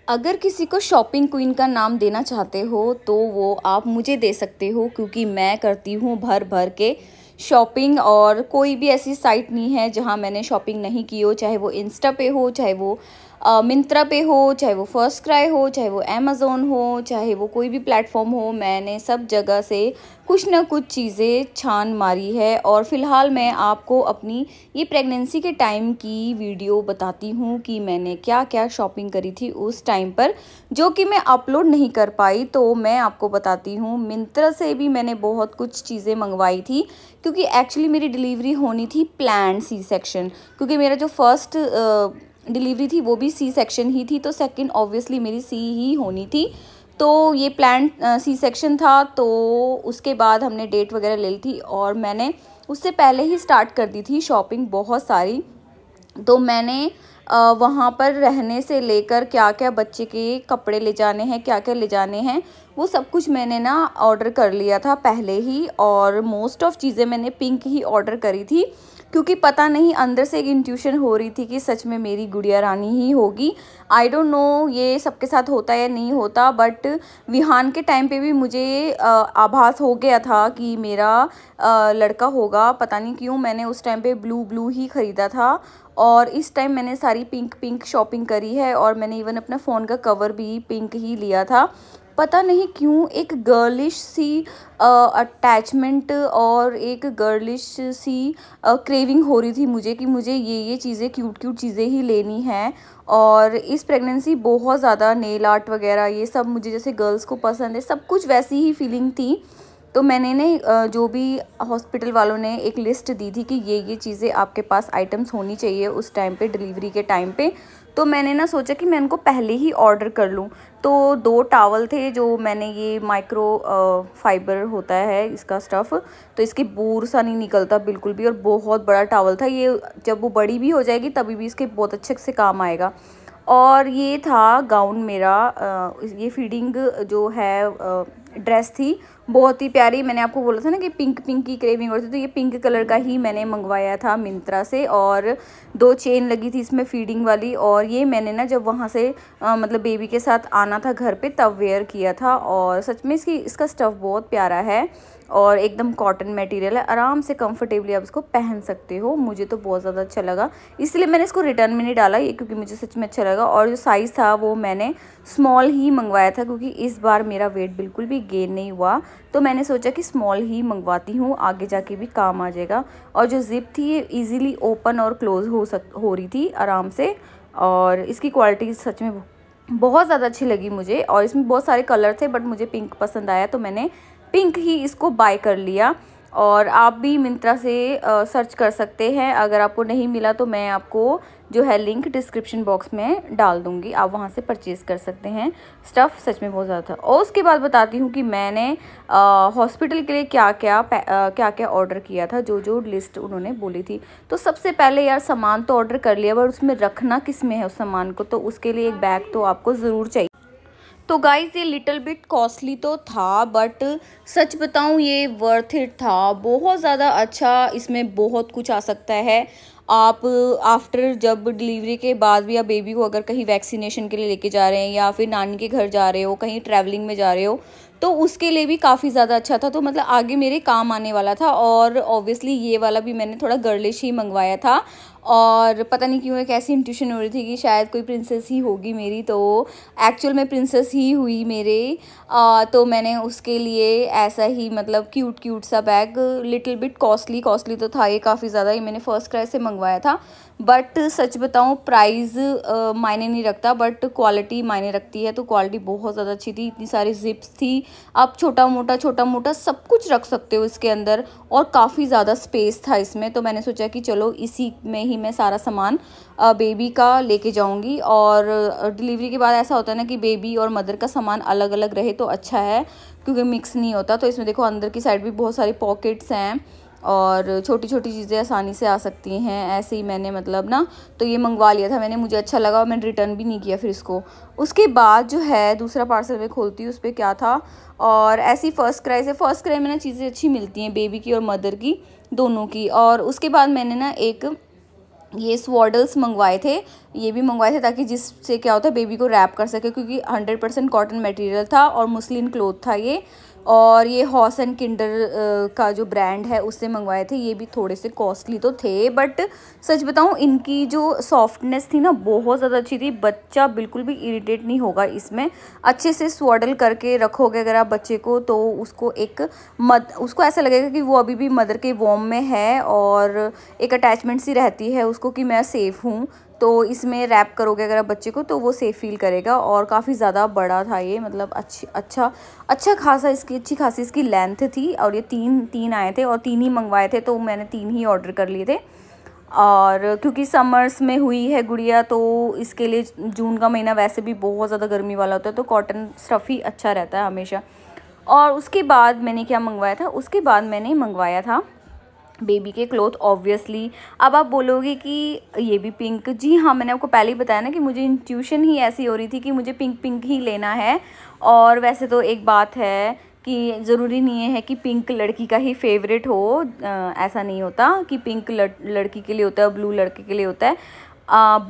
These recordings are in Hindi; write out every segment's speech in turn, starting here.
अगर किसी को शॉपिंग क्वीन का नाम देना चाहते हो तो वो आप मुझे दे सकते हो, क्योंकि मैं करती हूँ भर भर के शॉपिंग। और कोई भी ऐसी साइट नहीं है जहाँ मैंने शॉपिंग नहीं की हो, चाहे वो इंस्टा पे हो, चाहे वो मिंत्रा पे हो, चाहे वो फर्स्ट क्राई हो, चाहे वो अमेज़ोन हो, चाहे वो कोई भी प्लेटफॉर्म हो। मैंने सब जगह से कुछ ना कुछ चीज़ें छान मारी है। और फ़िलहाल मैं आपको अपनी ये प्रेगनेंसी के टाइम की वीडियो बताती हूँ कि मैंने क्या क्या शॉपिंग करी थी उस टाइम पर, जो कि मैं अपलोड नहीं कर पाई। तो मैं आपको बताती हूँ, मिंत्रा से भी मैंने बहुत कुछ चीज़ें मंगवाई थी, क्योंकि एक्चुअली मेरी डिलीवरी होनी थी प्लान सी सेक्शन। क्योंकि मेरा जो फर्स्ट डिलीवरी थी वो भी सी सेक्शन ही थी, तो सेकंड ऑब्वियसली मेरी सी ही होनी थी। तो ये प्लान सी सेक्शन था, तो उसके बाद हमने डेट वगैरह ले ली थी और मैंने उससे पहले ही स्टार्ट कर दी थी शॉपिंग बहुत सारी। तो मैंने वहाँ पर रहने से लेकर क्या क्या बच्चे के कपड़े ले जाने हैं, क्या क्या ले जाने हैं, वो सब कुछ मैंने ना ऑर्डर कर लिया था पहले ही। और मोस्ट ऑफ़ चीज़ें मैंने पिंक ही ऑर्डर करी थी, क्योंकि पता नहीं अंदर से एक इंट्यूशन हो रही थी कि सच में मेरी गुड़िया रानी ही होगी। आई डोंट नो ये सबके साथ होता है या नहीं होता, बट विहान के टाइम पे भी मुझे आभास हो गया था कि मेरा लड़का होगा। पता नहीं क्यों मैंने उस टाइम पे ब्लू ब्लू ही ख़रीदा था। और इस टाइम मैंने सारी पिंक पिंक शॉपिंग करी है, और मैंने इवन अपना फ़ोन का कवर भी पिंक ही लिया था। पता नहीं क्यों एक गर्लिश सी अटैचमेंट और एक गर्लिश सी क्रेविंग हो रही थी मुझे कि मुझे ये चीज़ें क्यूट क्यूट चीज़ें ही लेनी हैं। और इस प्रेगनेंसी बहुत ज़्यादा नेल आर्ट वगैरह ये सब मुझे जैसे गर्ल्स को पसंद है, सब कुछ वैसी ही फीलिंग थी। तो मैंने ने जो भी हॉस्पिटल वालों ने एक लिस्ट दी थी कि ये चीज़ें आपके पास आइटम्स होनी चाहिए उस टाइम पे, डिलीवरी के टाइम पे। तो मैंने ना सोचा कि मैं इनको पहले ही ऑर्डर कर लूँ। तो 2 टावल थे जो मैंने, ये माइक्रो फाइबर होता है इसका स्टफ़, तो इसकी बूर सा नहीं निकलता बिल्कुल भी। और बहुत बड़ा टावल था ये, जब वो बड़ी भी हो जाएगी तभी भी इसके बहुत अच्छे से काम आएगा। और ये था गाउन मेरा, ये फीडिंग जो है ड्रेस थी, बहुत ही प्यारी। मैंने आपको बोला था ना कि पिंक पिंक की क्रेविंग होती थी, तो ये पिंक कलर का ही मैंने मंगवाया था मिंत्रा से। और 2 चेन लगी थी इसमें फीडिंग वाली, और ये मैंने ना जब वहाँ से मतलब बेबी के साथ आना था घर पे तब वेयर किया था। और सच में इसका स्टफ़ बहुत प्यारा है और एकदम कॉटन मटेरियल है, आराम से कंफर्टेबली आप इसको पहन सकते हो। मुझे तो बहुत ज़्यादा अच्छा लगा, इसलिए मैंने इसको रिटर्न में नहीं डाला ये, क्योंकि मुझे सच में अच्छा लगा। और जो साइज़ था वो मैंने स्मॉल ही मंगवाया था, क्योंकि इस बार मेरा वेट बिल्कुल भी गेन नहीं हुआ। तो मैंने सोचा कि स्मॉल ही मंगवाती हूँ, आगे जाके भी काम आ जाएगा। और जो ज़िप थी ये ईज़िली ओपन और क्लोज़ हो रही थी आराम से। और इसकी क्वालिटी सच में बहुत ज़्यादा अच्छी लगी मुझे। और इसमें बहुत सारे कलर थे, बट मुझे पिंक पसंद आया तो मैंने पिंक ही इसको बाय कर लिया। और आप भी मिंत्रा से सर्च कर सकते हैं, अगर आपको नहीं मिला तो मैं आपको जो है लिंक डिस्क्रिप्शन बॉक्स में डाल दूँगी, आप वहाँ से परचेज़ कर सकते हैं। स्टफ़ सच में बहुत ज़्यादा था। और उसके बाद बताती हूँ कि मैंने हॉस्पिटल के लिए क्या क्या ऑर्डर किया था, जो लिस्ट उन्होंने बोली थी। तो सबसे पहले यार सामान तो ऑर्डर कर लिया, पर उसमें रखना किस में है उस सामान को, तो उसके लिए एक बैग तो आपको ज़रूर चाहिए। तो गाइज़ ये लिटिल बिट कॉस्टली तो था, बट सच बताऊँ ये वर्थ इट था। बहुत ज़्यादा अच्छा, इसमें बहुत कुछ आ सकता है। आप आफ्टर जब डिलीवरी के बाद भी आप बेबी को अगर कहीं वैक्सीनेशन के लिए लेके जा रहे हैं, या फिर नानी के घर जा रहे हो, कहीं ट्रैवलिंग में जा रहे हो, तो उसके लिए भी काफ़ी ज़्यादा अच्छा था। तो मतलब आगे मेरे काम आने वाला था। और ऑब्वियसली ये वाला भी मैंने थोड़ा गर्लिश ही मंगवाया था। और पता नहीं क्यों एक ऐसी इंट्यूशन हो रही थी कि शायद कोई प्रिंसेस ही होगी मेरी, तो एक्चुअल में प्रिंसेस ही हुई मेरे। तो मैंने उसके लिए ऐसा ही मतलब क्यूट क्यूट सा बैग, लिटिल बिट कॉस्टली तो था ये काफ़ी ज़्यादा। ये मैंने फर्स्ट क्राई से मंगवाया था, बट सच बताऊँ प्राइस मायने नहीं रखता, बट क्वालिटी मायने रखती है। तो क्वालिटी बहुत ज़्यादा अच्छी थी, इतनी सारी जिप्स थी, आप छोटा मोटा सब कुछ रख सकते हो इसके अंदर। और काफ़ी ज़्यादा स्पेस था इसमें, तो मैंने सोचा कि चलो इसी में ही मैं सारा सामान बेबी का लेके जाऊंगी। और डिलीवरी के बाद ऐसा होता है ना कि बेबी और मदर का सामान अलग अलग रहे तो अच्छा है, क्योंकि मिक्स नहीं होता। तो इसमें देखो अंदर की साइड भी बहुत सारी पॉकेट्स हैं, और छोटी छोटी चीज़ें आसानी से आ सकती हैं। ऐसे ही मैंने मतलब ना तो ये मंगवा लिया था मैंने, मुझे अच्छा लगा और मैंने रिटर्न भी नहीं किया फिर इसको। उसके बाद जो है दूसरा पार्सल मैं खोलती हूँ, उस पर क्या था। और ऐसी फर्स्ट क्राई में ना चीज़ें अच्छी मिलती हैं, बेबी की और मदर की दोनों की। और उसके बाद मैंने ना एक ये स्वॉडल्स मंगवाए थे, ये भी मंगवाए थे ताकि जिससे क्या होता है बेबी को रैप कर सके, क्योंकि 100% कॉटन मटेरियल था और मुस्लिन क्लोथ था ये। और ये हॉस एंड किंडर का जो ब्रांड है उससे मंगवाए थे। ये भी थोड़े से कॉस्टली तो थे, बट सच बताऊं इनकी जो सॉफ्टनेस थी ना बहुत ज़्यादा अच्छी थी। बच्चा बिल्कुल भी इरिटेट नहीं होगा इसमें। अच्छे से स्वॉडल करके रखोगे अगर आप बच्चे को, तो उसको ऐसा लगेगा कि वो अभी भी मदर के वॉर्म में है, और एक अटैचमेंट सी रहती है उसको कि मैं सेफ़ हूँ। तो इसमें रैप करोगे अगर आप बच्चे को तो वो सेफ़ फील करेगा। और काफ़ी ज़्यादा बड़ा था ये, मतलब अच्छा खासा अच्छी खासी इसकी लेंथ थी। और ये तीन आए थे और 3 ही मंगवाए थे, तो मैंने 3 ही ऑर्डर कर लिए थे। और क्योंकि समर्स में हुई है गुड़िया, तो इसके लिए जून का महीना वैसे भी बहुत ज़्यादा गर्मी वाला होता है, तो कॉटन स्टफ़ ही अच्छा रहता है हमेशा। और उसके बाद मैंने क्या मंगवाया था, उसके बाद मैंने मंगवाया था बेबी के क्लोथ ऑब्वियसली। अब आप बोलोगे कि ये भी पिंक, जी हाँ, मैंने आपको पहले ही बताया ना कि मुझे इंट्यूशन ही ऐसी हो रही थी कि मुझे पिंक ही लेना है। और वैसे तो एक बात है कि ज़रूरी नहीं है कि पिंक लड़की का ही फेवरेट हो, ऐसा नहीं होता कि पिंक लड़की के लिए होता है और ब्लू लड़के के लिए होता है।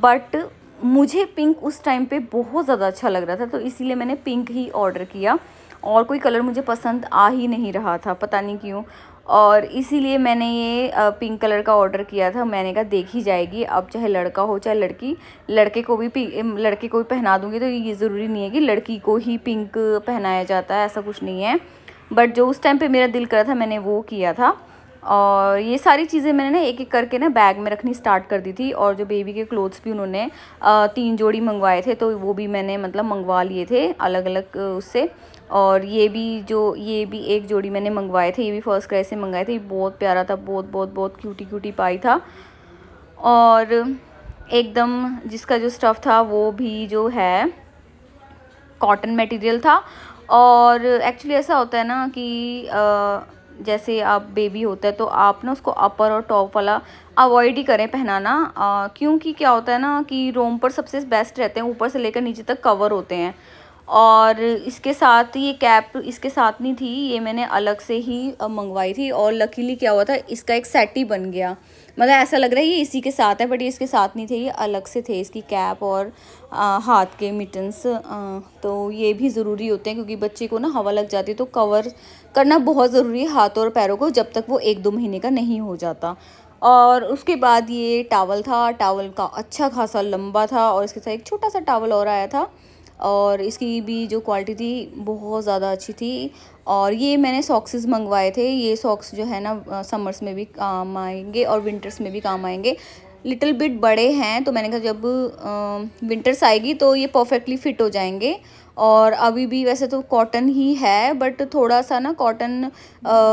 बट मुझे पिंक उस टाइम पे बहुत ज़्यादा अच्छा लग रहा था, तो इसीलिए मैंने पिंक ही ऑर्डर किया। और कोई कलर मुझे पसंद आ ही नहीं रहा था, पता नहीं क्यों, और इसीलिए मैंने ये पिंक कलर का ऑर्डर किया था। मैंने कहा देखी जाएगी, अब चाहे लड़का हो चाहे लड़की, लड़के को भी पहना दूँगी, तो ये ज़रूरी नहीं है कि लड़की को ही पिंक पहनाया जाता है, ऐसा कुछ नहीं है। बट जो उस टाइम पे मेरा दिल कर रहा था मैंने वो किया था। और ये सारी चीज़ें मैंने ना एक एक करके ना बैग में रखनी स्टार्ट कर दी थी। और जो बेबी के क्लोथ्स भी उन्होंने 3 जोड़ी मंगवाए थे, तो वो भी मैंने मतलब मंगवा लिए थे अलग अलग उससे। और ये भी एक जोड़ी मैंने मंगवाए थे, ये भी फर्स्ट क्राई से मंगवाए थे। ये बहुत प्यारा था, बहुत क्यूटी पाई था। और एकदम जिसका जो स्टफ़ था वो भी जो है कॉटन मटेरियल था। और एक्चुअली ऐसा होता है ना कि जैसे आप बेबी होता है तो आप ना उसको अपर और टॉप वाला अवॉइड ही करें पहनाना, क्योंकि क्या होता है ना कि रोम पर सबसे बेस्ट रहते हैं, ऊपर से लेकर नीचे तक कवर होते हैं। और इसके साथ ये कैप इसके साथ नहीं थी, ये मैंने अलग से ही मंगवाई थी। और लकीली क्या हुआ था, इसका एक सेट ही बन गया। मतलब ऐसा लग रहा है ये इसी के साथ है, बट ये इसके साथ नहीं थे, ये अलग से थे, इसकी कैप और हाथ के मिटन्स। तो ये भी ज़रूरी होते हैं, क्योंकि बच्चे को ना हवा लग जाती है, तो कवर करना बहुत ज़रूरी है हाथों और पैरों को, जब तक वो 1-2 महीने का नहीं हो जाता। और उसके बाद ये टावल था, टावल का अच्छा खासा लंबा था, और इसके साथ एक छोटा सा टावल और आया था। और इसकी भी जो क्वालिटी थी बहुत ज़्यादा अच्छी थी। और ये मैंने सॉक्सेस मंगवाए थे। ये सॉक्स जो है ना समर्स में भी काम आएंगे और विंटर्स में भी काम आएंगे। लिटिल बिट बड़े हैं, तो मैंने कहा जब विंटर्स आएगी तो ये परफेक्टली फिट हो जाएंगे। और अभी भी वैसे तो कॉटन ही है, बट थोड़ा सा ना कॉटन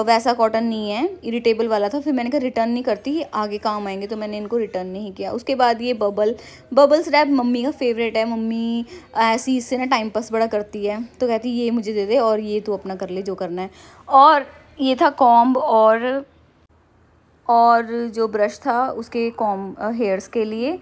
वैसा कॉटन नहीं है, इरिटेबल वाला था। फिर मैंने कहा रिटर्न नहीं करती, आगे काम आएंगे, तो मैंने इनको रिटर्न नहीं किया। उसके बाद ये बबल्स रैप मम्मी का फेवरेट है। मम्मी ऐसी इससे ना टाइम पास बड़ा करती है, तो कहती ये मुझे दे दे और ये तू अपना कर ले जो करना है। और ये था कॉम्ब, और जो ब्रश था उसके कॉम्ब हेयर्स के लिए।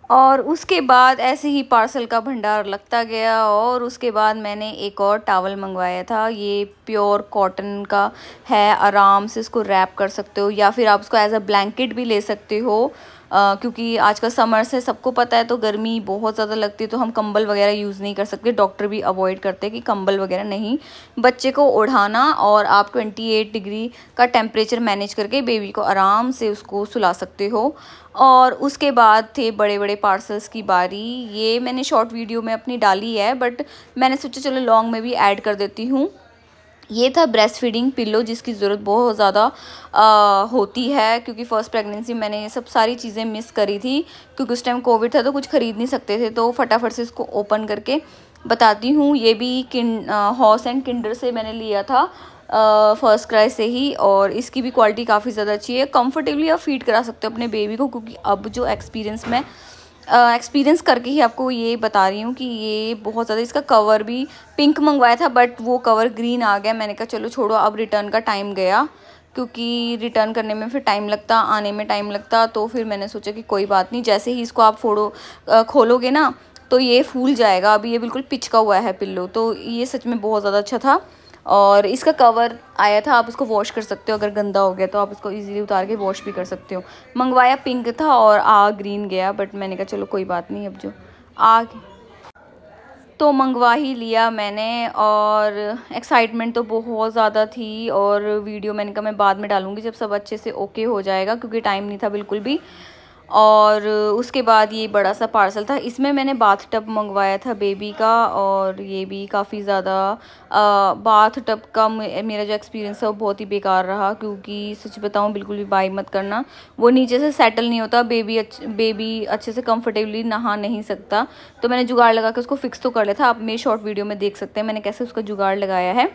और उसके बाद ऐसे ही पार्सल का भंडार लगता गया। और उसके बाद मैंने एक और टॉवल मंगवाया था। ये प्योर कॉटन का है, आराम से इसको रैप कर सकते हो, या फिर आप उसको एज अ ब्लैंकेट भी ले सकते हो। क्योंकि आजकल समर्स है, सबको पता है, तो गर्मी बहुत ज़्यादा लगती है, तो हम कंबल वगैरह यूज़ नहीं कर सकते। डॉक्टर भी अवॉइड करते हैं कि कंबल वगैरह नहीं बच्चे को ओढ़ाना। और आप 28 डिग्री का टेम्परेचर मैनेज करके बेबी को आराम से उसको सुला सकते हो। और उसके बाद थे बड़े बड़े पार्सल्स की बारी। ये मैंने शॉर्ट वीडियो में अपनी डाली है, बट मैंने सोचा चलो लॉन्ग में भी ऐड कर देती हूँ। ये था ब्रेस्ट फीडिंग पिल्लो, जिसकी ज़रूरत बहुत ज़्यादा होती है, क्योंकि फ़र्स्ट प्रेगनेंसी मैंने ये सब सारी चीज़ें मिस करी थी, क्योंकि उस टाइम कोविड था तो कुछ ख़रीद नहीं सकते थे। तो फटाफट से इसको ओपन करके बताती हूँ। ये भी हॉस एंड किंडर से मैंने लिया था, फर्स्ट क्राई से ही। और इसकी भी क्वालिटी काफ़ी ज़्यादा अच्छी है। कंफर्टेबली आप फीड करा सकते हो अपने बेबी को, क्योंकि अब जो एक्सपीरियंस करके ही आपको ये बता रही हूँ कि ये बहुत ज़्यादा। इसका कवर भी पिंक मंगवाया था, बट वो कवर ग्रीन आ गया। मैंने कहा चलो छोड़ो, अब रिटर्न का टाइम गया, क्योंकि रिटर्न करने में फिर टाइम लगता, आने में टाइम लगता। तो फिर मैंने सोचा कि कोई बात नहीं, जैसे ही इसको आप खोलोगे ना तो ये फूल जाएगा। अभी ये बिल्कुल पिचका हुआ है पिल्लो, तो ये सच में बहुत ज़्यादा अच्छा था। और इसका कवर आया था, आप इसको वॉश कर सकते हो, अगर गंदा हो गया तो आप इसको इजीली उतार के वॉश भी कर सकते हो। मंगवाया पिंक था और ग्रीन गया, बट मैंने कहा चलो कोई बात नहीं, अब जो तो मंगवा ही लिया मैंने। और एक्साइटमेंट तो बहुत ज़्यादा थी, और वीडियो मैंने कहा मैं बाद में डालूँगी जब सब अच्छे से ओके हो जाएगा, क्योंकि टाइम नहीं था बिल्कुल भी। और उसके बाद ये बड़ा सा पार्सल था, इसमें मैंने बाथ टब मंगवाया था बेबी का, और ये भी काफ़ी ज़्यादा बाथ टब का मेरा जो एक्सपीरियंस है वो बहुत ही बेकार रहा, क्योंकि सच बताऊं बिल्कुल भी बाय मत करना, वो नीचे से सेटल नहीं होता, बेबी अच्छे से कंफर्टेबली नहा नहीं सकता। तो मैंने जुगाड़ लगा के उसको फिक्स तो कर लिया था, आप मेरी शॉर्ट वीडियो में देख सकते हैं मैंने कैसे उसका जुगाड़ लगाया है।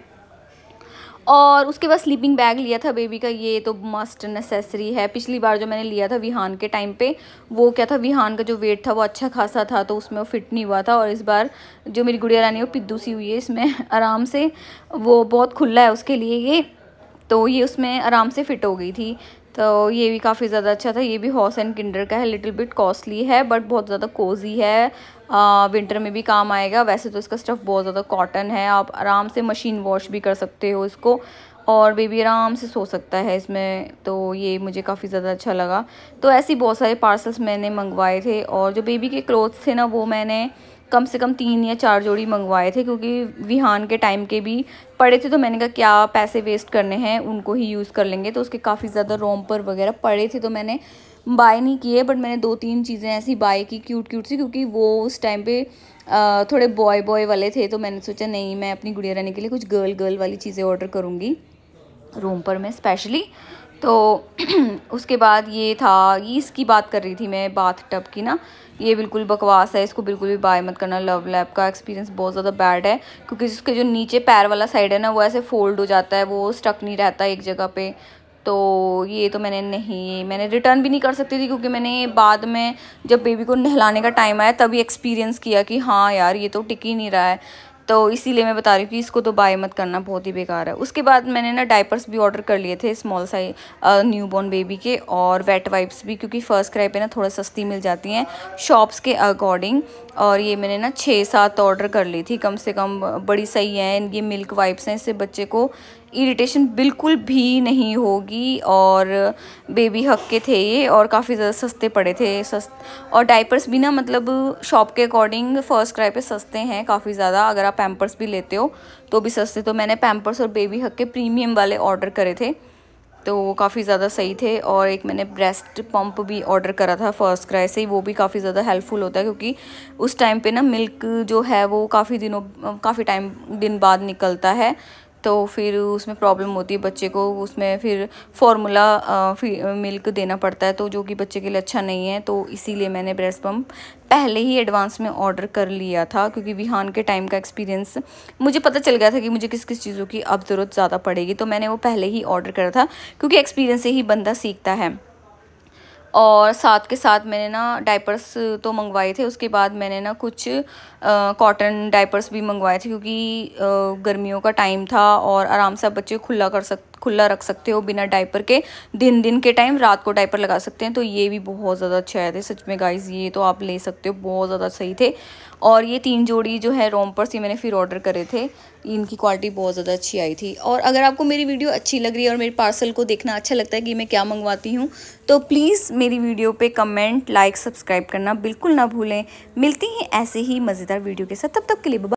और उसके बाद स्लीपिंग बैग लिया था बेबी का, ये तो मस्ट नेसेसरी है। पिछली बार जो मैंने लिया था विहान के टाइम पे, वो क्या था, विहान का जो वेट था वो अच्छा खासा था, तो उसमें वो फिट नहीं हुआ था। और इस बार जो मेरी गुड़िया रानी है वो पिद्दू सी हुई है, इसमें आराम से, वो बहुत खुला है उसके लिए ये, तो ये उसमें आराम से फिट हो गई थी। तो ये भी काफ़ी ज़्यादा अच्छा था। ये भी हॉस एंड किंडर का है, लिटिल बिट कॉस्टली है बट बहुत ज़्यादा कोजी है, विंटर में भी काम आएगा। वैसे तो इसका स्टफ़ बहुत ज़्यादा कॉटन है, आप आराम से मशीन वॉश भी कर सकते हो इसको, और बेबी आराम से सो सकता है इसमें। तो ये मुझे काफ़ी ज़्यादा अच्छा लगा। तो ऐसे बहुत सारे पार्सल्स मैंने मंगवाए थे, और जो बेबी के क्लोथ्स थे ना वो मैंने कम से कम 3 या 4 जोड़ी मंगवाए थे, क्योंकि विहान के टाइम के भी पड़े थे, तो मैंने कहा क्या पैसे वेस्ट करने हैं, उनको ही यूज़ कर लेंगे। तो उसके काफ़ी ज़्यादा रोम्पर वगैरह पड़े थे, तो मैंने बाय नहीं किए, बट मैंने 2-3 चीज़ें ऐसी बाय की क्यूट क्यूट सी, क्योंकि वो उस टाइम पे थोड़े बॉय वाले थे। तो मैंने सोचा नहीं, मैं अपनी गुड़िया रहने के लिए कुछ गर्ल वाली चीज़ें ऑर्डर करूँगी रोम्पर में स्पेशली। तो उसके बाद ये था, ये इसकी बात कर रही थी मैं, बाथ टब की ना, ये बिल्कुल बकवास है, इसको बिल्कुल भी बाय मत करना। लव लैब का एक्सपीरियंस बहुत ज़्यादा बैड है, क्योंकि इसके जो नीचे पैर वाला साइड है ना वो ऐसे फोल्ड हो जाता है, वो स्टक नहीं रहता एक जगह पे। तो ये तो मैंने रिटर्न भी नहीं कर सकती थी, क्योंकि मैंने बाद में जब बेबी को नहलाने का टाइम आया तभी एक्सपीरियंस किया कि हाँ यार ये तो टिक ही नहीं रहा है। तो इसीलिए मैं बता रही हूँ कि इसको तो बाय मत करना, बहुत ही बेकार है। उसके बाद मैंने ना डायपर्स भी ऑर्डर कर लिए थे, स्मॉल साइज न्यूबॉर्न बेबी के, और वेट वाइप्स भी, क्योंकि फर्स्ट क्राई पे ना थोड़ा सस्ती मिल जाती हैं शॉप्स के अकॉर्डिंग। और ये मैंने ना 6-7 ऑर्डर कर ली थी कम से कम, बड़ी सही है। ये मिल्क वाइप्स हैं, इससे बच्चे को इरिटेशन बिल्कुल भी नहीं होगी, और बेबी हक के थे ये, और काफ़ी ज़्यादा सस्ते पड़े थे। और डाइपर्स भी ना मतलब शॉप के अकॉर्डिंग फर्स्ट क्राई पे सस्ते हैं काफ़ी ज़्यादा, अगर आप पैम्पर्स भी लेते हो तो भी सस्ते। तो मैंने पैम्पर्स और बेबी हक के प्रीमियम वाले ऑर्डर करे थे, तो वो काफ़ी ज़्यादा सही थे। और एक मैंने ब्रेस्ट पंप भी ऑर्डर करा था फर्स्ट क्राई से ही, वो भी काफ़ी ज़्यादा हेल्पफुल होता है, क्योंकि उस टाइम पे ना मिल्क जो है वो काफ़ी दिन बाद निकलता है, तो फिर उसमें प्रॉब्लम होती है बच्चे को, उसमें फिर फार्मूला मिल्क देना पड़ता है, तो जो कि बच्चे के लिए अच्छा नहीं है। तो इसीलिए मैंने ब्रेस्ट पम्प पहले ही एडवांस में ऑर्डर कर लिया था, क्योंकि विहान के टाइम का एक्सपीरियंस मुझे पता चल गया था कि मुझे किस किस चीज़ों की अब ज़रूरत ज़्यादा पड़ेगी, तो मैंने वो पहले ही ऑर्डर करा था, क्योंकि एक्सपीरियंस से ही बंदा सीखता है। और साथ के साथ मैंने ना डायपर्स तो मंगवाए थे, उसके बाद मैंने ना कुछ कॉटन डायपर्स भी मंगवाए थे, क्योंकि गर्मियों का टाइम था, और आराम से आप बच्चे को खुला रख सकते हो बिना डायपर के। दिन के टाइम रात को डायपर लगा सकते हैं। तो ये भी बहुत ज़्यादा अच्छे आए थे सच में गाइस, ये तो आप ले सकते हो, बहुत ज़्यादा सही थे। और ये 3 जोड़ी जो है रोम्पर्स ये मैंने फिर ऑर्डर करे थे, इनकी क्वालिटी बहुत ज़्यादा अच्छी आई थी। और अगर आपको मेरी वीडियो अच्छी लग रही है और मेरे पार्सल को देखना अच्छा लगता है कि मैं क्या मंगवाती हूँ, तो प्लीज़ मेरी वीडियो पे कमेंट, लाइक, सब्सक्राइब करना बिल्कुल ना भूलें। मिलती हैं ऐसे ही मज़ेदार वीडियो के साथ, तब तक के लिए बाय।